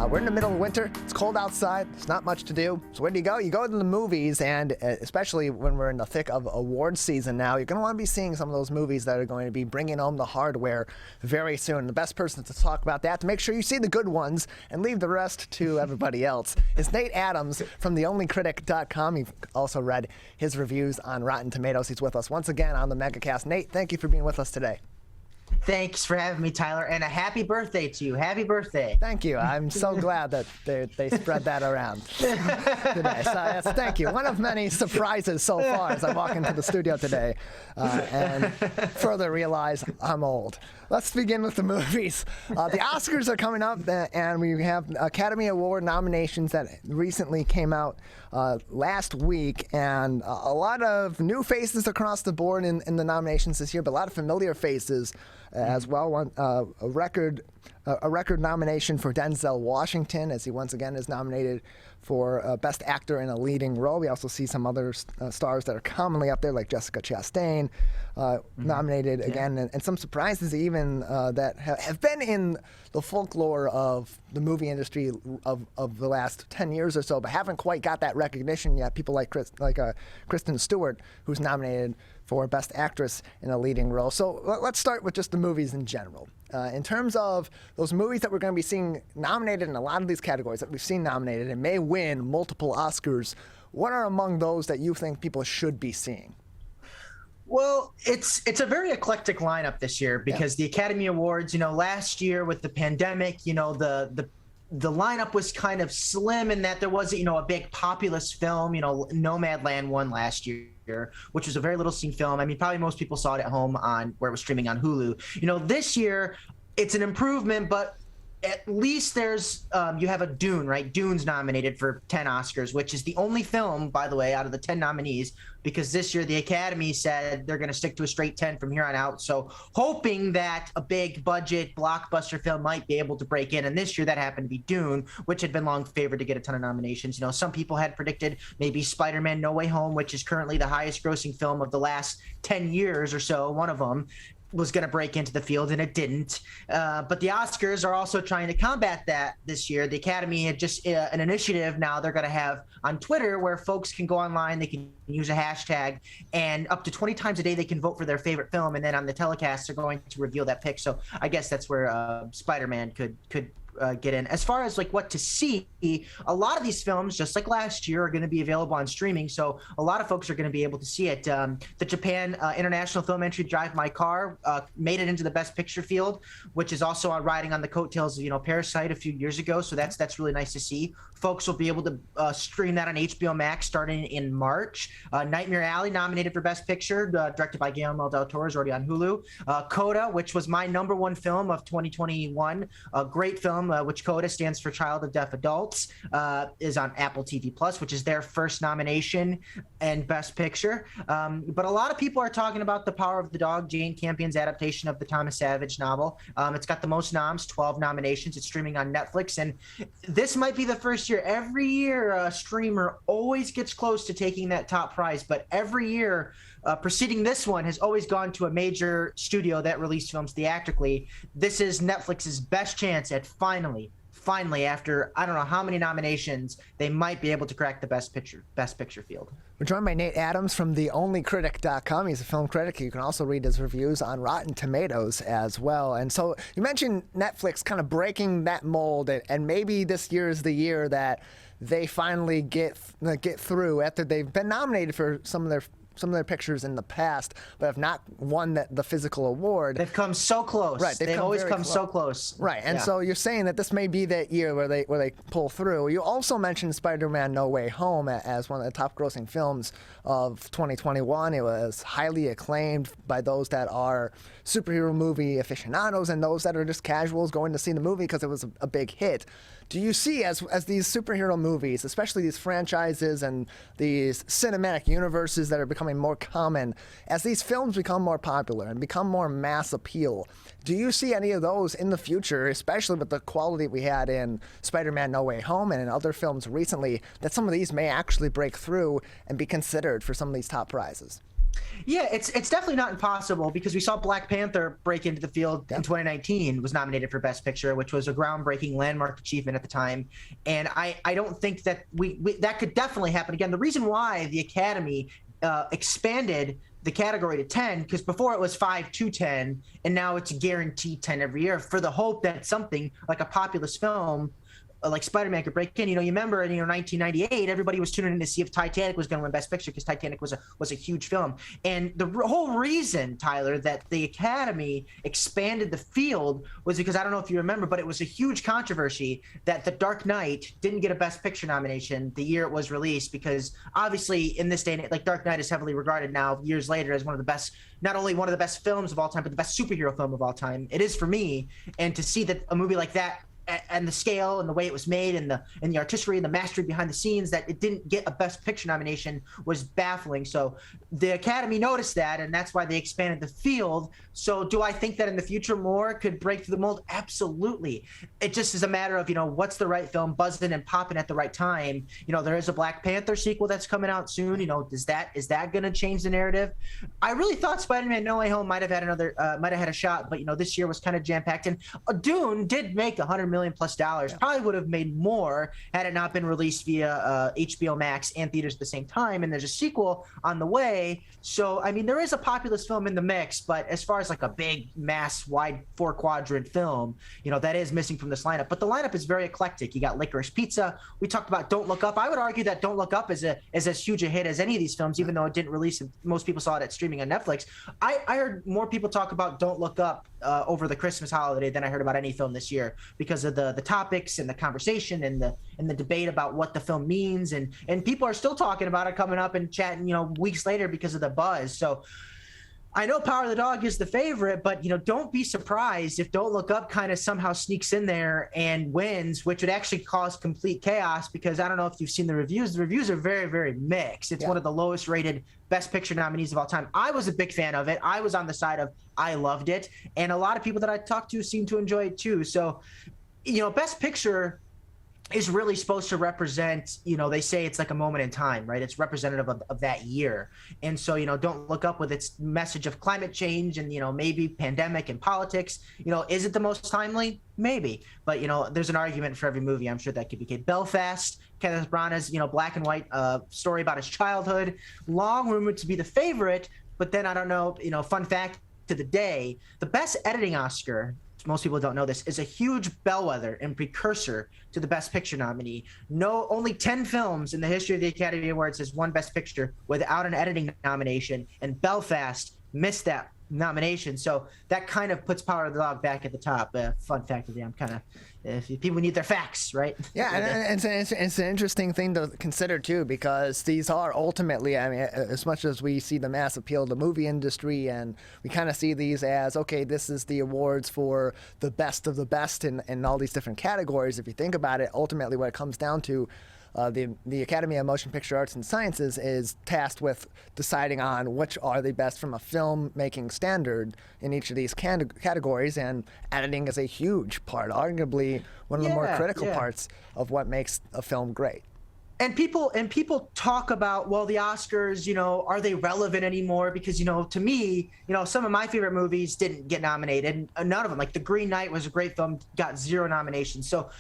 We're in the middle of winter. It's cold outside. There's not much to do. So where do you go? You go to the movies, and especially when we're in the thick of award season now, you're going to want to be seeing some of those movies that are going to be bringing home the hardware very soon. The best person to talk about that, to make sure you see the good ones and leave the rest to everybody else, is Nate Adams from theonlycritic.com. You've also read his reviews on Rotten Tomatoes. He's with us once again on the MegaCast. Nate, thank you for being with us today. Thanks for having me, Tyler, and a happy birthday to you. Happy birthday. Thank you. I'm so glad that they spread that around today. So yes, thank you. One of many surprises so far as I walk into the studio today and further realize I'm old. Let's begin with the movies. The Oscars are coming up, and we have Academy Award nominations that recently came out last week, and a lot of new faces across the board in the nominations this year, but a lot of familiar faces as well. A record nomination for Denzel Washington, as he once again is nominated for Best Actor in a Leading Role. We also see some other stars that are commonly up there, like Jessica Chastain, nominated again, and some surprises even that have been in the folklore of the movie industry of the last 10 years or so, but haven't quite got that recognition yet. People like Kristen Stewart, who's nominated for Best Actress in a Leading Role. So let's start with just the movies in general. In terms of those movies that we're going to be seeing nominated in a lot of these categories that we've seen nominated and may win multiple Oscars, what are among those that you think people should be seeing? Well, it's a very eclectic lineup this year because the Academy Awards, last year with the pandemic, the lineup was kind of slim in that there wasn't, a big populist film. Nomadland won last year, which was a very little seen film. I mean, probably most people saw it at home where it was streaming on Hulu. This year it's an improvement, but at least there's you have a Dune, right? Dune's nominated for 10 Oscars, which is the only film, by the way, out of the 10 nominees, because this year the Academy said they're going to stick to a straight 10 from here on out. So hoping that a big budget blockbuster film might be able to break in. And this year that happened to be Dune, which had been long favored to get a ton of nominations. Some people had predicted maybe Spider-Man No Way Home, which is currently the highest grossing film of the last 10 years or so, one of them, was going to break into the field, and it didn't. But the Oscars are also trying to combat that this year. The Academy had just an initiative now they're going to have on Twitter where folks can go online, they can use a hashtag, and up to 20 times a day they can vote for their favorite film, and then on the telecast they're going to reveal that pick. So I guess that's where Spider-Man could get in. As far as like what to see, a lot of these films, just like last year, are going to be available on streaming, so a lot of folks are going to be able to see it. The Japan International Film Entry Drive My Car made it into the Best Picture field, which is also riding on the coattails of Parasite a few years ago, so that's really nice to see. Folks will be able to stream that on HBO Max starting in March. Nightmare Alley, nominated for Best Picture, directed by Guillermo del Toro, is already on Hulu. Coda, which was my #1 film of 2021, a great film, which Coda stands for Child of Deaf Adults, is on Apple TV Plus, which is their first nomination and Best Picture. But a lot of people are talking about The Power of the Dog, Jane Campion's adaptation of the Thomas Savage novel. It's got the most noms, 12 nominations. It's streaming on Netflix, and this might be the first year. Every year, a streamer always gets close to taking that top prize, but every year preceding this one has always gone to a major studio that released films theatrically. This is Netflix's best chance at finally, after I don't know how many nominations, they might be able to crack the Best Picture field. We're joined by Nate Adams from theonlycritic.com. He's a film critic. You can also read his reviews on Rotten Tomatoes as well. And so you mentioned Netflix kind of breaking that mold, and maybe this year is the year that they finally get through after they've been nominated for some of their pictures in the past, but have not won the physical award. They've come so close. Right, they've always come so close. Right, and so you're saying that this may be that year where they pull through. You also mentioned Spider-Man No Way Home as one of the top-grossing films of 2021. It was highly acclaimed by those that are superhero movie aficionados and those that are just casuals going to see the movie because it was a big hit. Do you see as these superhero movies, especially these franchises and these cinematic universes that are becoming more common, as these films become more popular and become more mass appeal, do you see any of those in the future, especially with the quality we had in Spider-Man No Way Home and in other films recently, that some of these may actually break through and be considered for some of these top prizes? Yeah, it's definitely not impossible because we saw Black Panther break into the field in 2019, was nominated for Best Picture, which was a groundbreaking landmark achievement at the time. And I don't think that we that could definitely happen again. The reason why the Academy expanded the category to 10, because before it was 5 to 10, and now it's guaranteed 10 every year for the hope that something like a populist film like Spider-Man could break in. You remember in 1998, everybody was tuning in to see if Titanic was going to win Best Picture because Titanic was a huge film. And the whole reason, Tyler, that the Academy expanded the field was because, I don't know if you remember, but it was a huge controversy that The Dark Knight didn't get a Best Picture nomination the year it was released, because obviously in this day and age, like, Dark Knight is heavily regarded now years later as one of the best, not only one of the best films of all time, but the best superhero film of all time. It is for me. And to see that a movie like that, and the scale and the way it was made and the artistry and the mastery behind the scenes, that it didn't get a Best Picture nomination was baffling. So the Academy noticed that, and that's why they expanded the field. So do I think that in the future more could break through the mold? Absolutely. It just is a matter of, what's the right film buzzing and popping at the right time. There is a Black Panther sequel that's coming out soon. Is that going to change the narrative? I really thought Spider-Man No Way Home might have had a shot, but this year was kind of jam-packed. And Dune did make $100 million plus. Probably would have made more had it not been released via HBO Max and theaters at the same time. And there's a sequel on the way. So, there is a populist film in the mix, but as far as like a big, mass, wide 4-quadrant film, that is missing from this lineup. But the lineup is very eclectic. You got Licorice Pizza. We talked about Don't Look Up. I would argue that Don't Look Up is as huge a hit as any of these films, even though it didn't release. Most people saw it at streaming on Netflix. I heard more people talk about Don't Look Up over the Christmas holiday than I heard about any film this year, because of the topics and the conversation and the debate about what the film means, and people are still talking about it coming up and chatting weeks later because of the buzz. So I know Power of the Dog is the favorite, but don't be surprised if Don't Look Up kind of somehow sneaks in there and wins, which would actually cause complete chaos, because I don't know if you've seen the reviews. The reviews are very, very mixed. It's one of the lowest rated Best Picture nominees of all time. I was a big fan of it. I was on the side of I loved it, and a lot of people that I talked to seem to enjoy it too. So Best Picture is really supposed to represent, they say it's like a moment in time, right? It's representative of that year. And so, Don't Look Up, with its message of climate change and, maybe pandemic and politics, is it the most timely? Maybe. But, there's an argument for every movie. I'm sure that could be Belfast, Kenneth Branagh's, black and white story about his childhood, long rumored to be the favorite. But then I don't know, fun fact to the day, the Best Editing Oscar, most people don't know this, is a huge bellwether and precursor to the Best Picture nominee. Only 10 films in the history of the Academy Awards has won Best Picture without an editing nomination, and Belfast missed that nomination. So that kind of puts Power of the Dog back at the top. Fun fact of the day. I'm kind of, if people need their facts, right? Yeah, and it's an interesting thing to consider too, because these are ultimately, as much as we see the mass appeal of the movie industry, and we kind of see these as, okay, this is the awards for the best of the best in all these different categories. If you think about it, ultimately what it comes down to, the Academy of Motion Picture Arts and Sciences is tasked with deciding on which are the best from a filmmaking standard in each of these categories, and editing is a huge part, arguably one of the more critical parts of what makes a film great. And people talk about, well, the Oscars, are they relevant anymore? Because, to me, some of my favorite movies didn't get nominated. None of them. Like The Green Knight was a great film, got 0 nominations. So,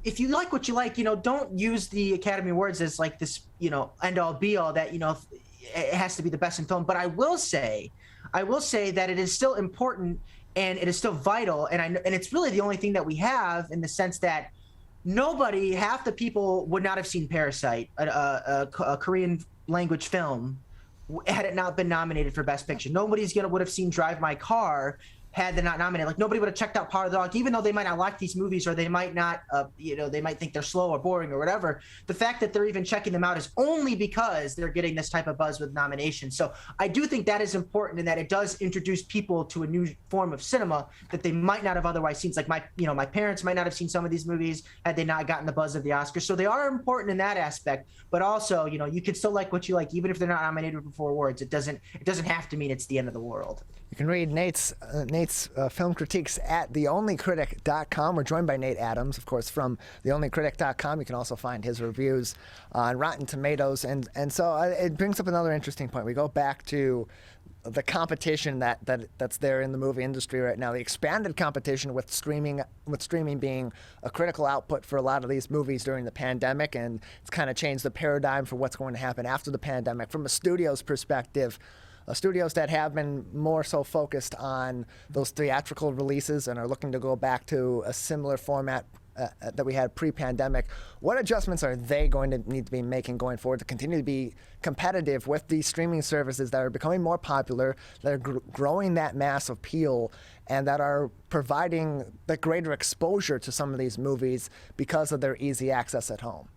if you like what you like, don't use the Academy Awards as like this, end all be all that, it has to be the best in film. But I will say that it is still important, and it is still vital. And it's really the only thing that we have, in the sense that half the people would not have seen Parasite, a Korean language film, had it not been nominated for Best Picture. Nobody's would have seen Drive My Car had they not nominated. Like, nobody would have checked out Power of the Dog, even though they might not like these movies, or they might not, they might think they're slow or boring or whatever. The fact that they're even checking them out is only because they're getting this type of buzz with nominations. So I do think that is important, in that it does introduce people to a new form of cinema that they might not have otherwise seen. It's like my parents might not have seen some of these movies had they not gotten the buzz of the Oscars. So they are important in that aspect. But also, you can still like what you like, even if they're not nominated for awards. It doesn't have to mean it's the end of the world. You can read Nate's Nate's film critiques at theonlycritic.com. We're joined by Nate Adams, of course, from theonlycritic.com. You can also find his reviews on Rotten Tomatoes. And so it brings up another interesting point. We go back to the competition that's there in the movie industry right now, the expanded competition with streaming being a critical output for a lot of these movies during the pandemic, and it's kind of changed the paradigm for what's going to happen after the pandemic. From a studio's perspective, studios that have been more so focused on those theatrical releases and are looking to go back to a similar format that we had pre-pandemic, what adjustments are they going to need to be making going forward to continue to be competitive with these streaming services that are becoming more popular, that are growing that mass appeal, and that are providing the greater exposure to some of these movies because of their easy access at home?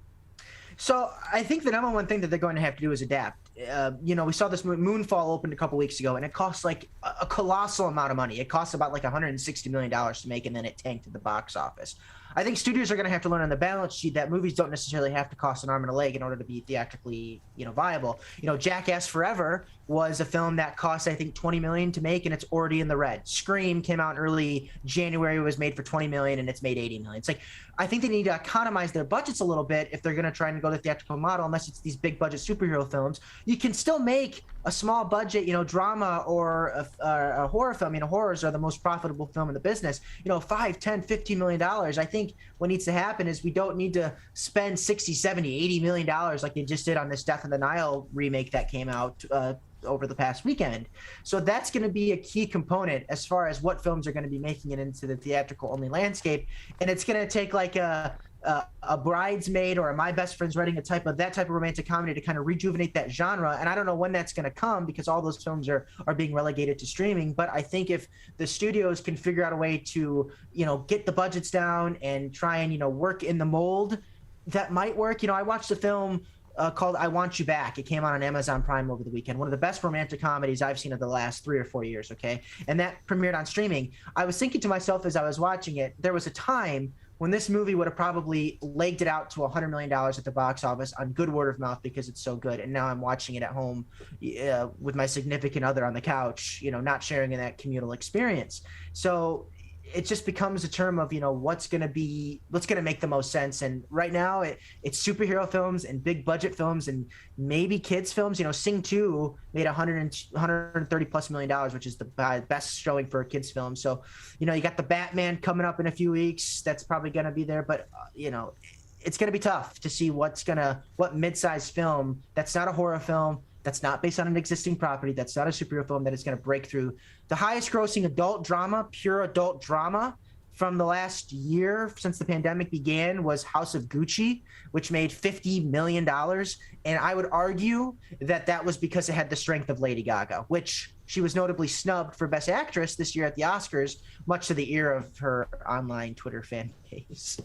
So I think the number one thing that they're going to have to do is adapt. We saw this Moonfall opened a couple weeks ago, and it cost like a colossal amount of money. It cost about like $160 million to make, and then it tanked at the box office. I think studios are going to have to learn on the balance sheet that movies don't necessarily have to cost an arm and a leg in order to be theatrically, viable. Jackass Forever was a film that cost, I think, $20 million to make, and it's already in the red. Scream came out in early January, was made for $20 million, and it's made $80 million. It's like, I think they need to economize their budgets a little bit if they're going to try and go the theatrical model, unless it's these big budget superhero films. You can still make a small budget, drama or a horror film. Horrors are the most profitable film in the business. $5, $10, $15 million. I think what needs to happen is we don't need to spend $60, $70, $80 million like they just did on this Death in the Nile remake that came out over the past weekend. So that's going to be a key component as far as what films are going to be making it into the theatrical only landscape. And it's going to take like a Bridesmaid or a My Best Friend's Wedding, that type of romantic comedy to kind of rejuvenate that genre. And I don't know when that's going to come because all those films are being relegated to streaming. But I think if the studios can figure out a way to, get the budgets down and try and, work in the mold, that might work. I watched a film called I Want You Back. It came out on Amazon Prime over the weekend. One of the best romantic comedies I've seen of the last 3 or 4 years, okay? And that premiered on streaming. I was thinking to myself as I was watching it, there was a time when this movie would have probably legged it out to $100 million at the box office on good word of mouth because it's so good. And now I'm watching it at home with my significant other on the couch, not sharing in that communal experience. So it just becomes a term of, what's going to make the most sense. And right now it's superhero films and big budget films and maybe kids films. Sing 2 made $130 plus million, which is the best showing for a kids film. So, you got the Batman coming up in a few weeks. That's probably going to be there, but it's going to be tough to see what mid-sized film that's not a horror film, that's not based on an existing property, that's not a superhero film, that is going to break through. The highest grossing adult drama, pure adult drama from the last year since the pandemic began was House of Gucci, which made $50 million. And I would argue that was because it had the strength of Lady Gaga, which she was notably snubbed for Best Actress this year at the Oscars, much to the ear of her online Twitter fan base.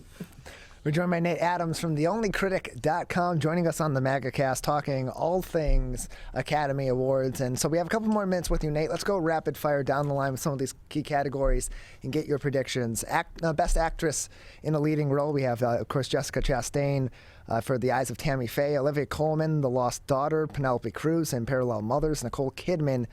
We're joined by Nate Adams from theonlycritic.com, joining us on the MAGAcast, talking all things Academy Awards. And so we have a couple more minutes with you, Nate. Let's go rapid fire down the line with some of these key categories and get your predictions. Best Actress in a Leading Role, we have, of course, Jessica Chastain for The Eyes of Tammy Faye, Olivia Colman, The Lost Daughter, Penelope Cruz in Parallel Mothers, Nicole Kidman,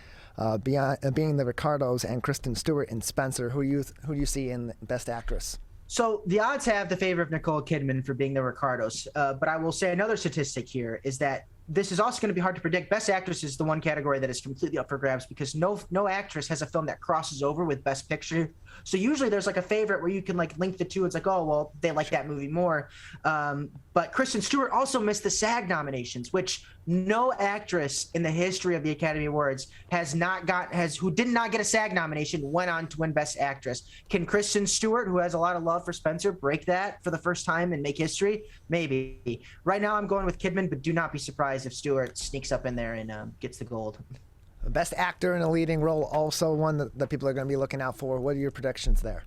Being the Ricardos, and Kristen Stewart in Spencer. Who do you see in Best Actress? So the odds have the favor of Nicole Kidman for Being the Ricardos. But I will say another statistic here is that this is also going to be hard to predict. Best Actress is the one category that is completely up for grabs because no actress has a film that crosses over with Best Picture. So usually there's like a favorite where you can like link the two. It's like, oh, well, they like that movie more. But Kristen Stewart also missed the SAG nominations, which no actress in the history of the Academy Awards who did not get a SAG nomination went on to win Best Actress. Can Kristen Stewart, who has a lot of love for Spencer, break that for the first time and make history? Maybe. Right now I'm going with Kidman, but do not be surprised if Stewart sneaks up in there and gets the gold. Best Actor in a Leading Role, also one that people are going to be looking out for. What are your predictions there?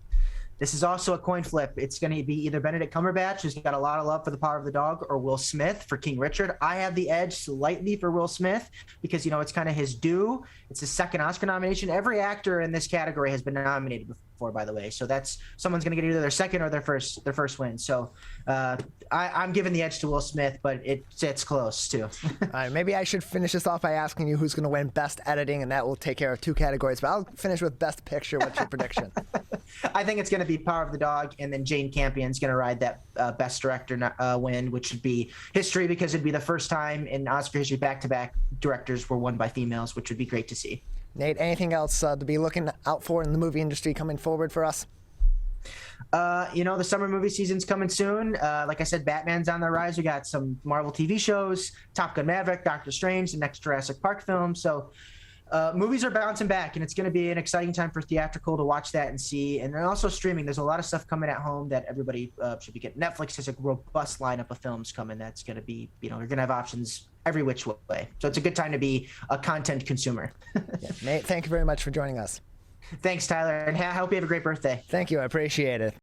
This is also a coin flip. It's going to be either Benedict Cumberbatch, who's got a lot of love for The Power of the Dog, or Will Smith for King Richard. I have the edge slightly for Will Smith because, it's kind of his due. It's his second Oscar nomination. Every actor in this category has been nominated for, by the way. So that's someone's going to get either their second or their first win. So I'm giving the edge to Will Smith, but it's close too. All right, maybe I should finish this off by asking you who's going to win Best Editing, and that will take care of 2 categories. But I'll finish with Best Picture. What's your prediction? I think it's going to be Power of the Dog, and then Jane Campion's going to ride that Best Director win, which would be history because it'd be the first time in Oscar history back-to-back directors were won by females, which would be great to see. Nate, anything else to be looking out for in the movie industry coming forward for us? The summer movie season's coming soon. Like I said, Batman's on the rise. We got some Marvel TV shows, Top Gun Maverick, Doctor Strange, the next Jurassic Park film. So movies are bouncing back, and it's going to be an exciting time for theatrical to watch that and see. And then also streaming. There's a lot of stuff coming at home that everybody should be getting. Netflix has a robust lineup of films coming that's going to be, you're going to have options every which way. So it's a good time to be a content consumer. Yeah. Nate, thank you very much for joining us. Thanks, Tyler, and I hope you have a great birthday. Thank you. I appreciate it.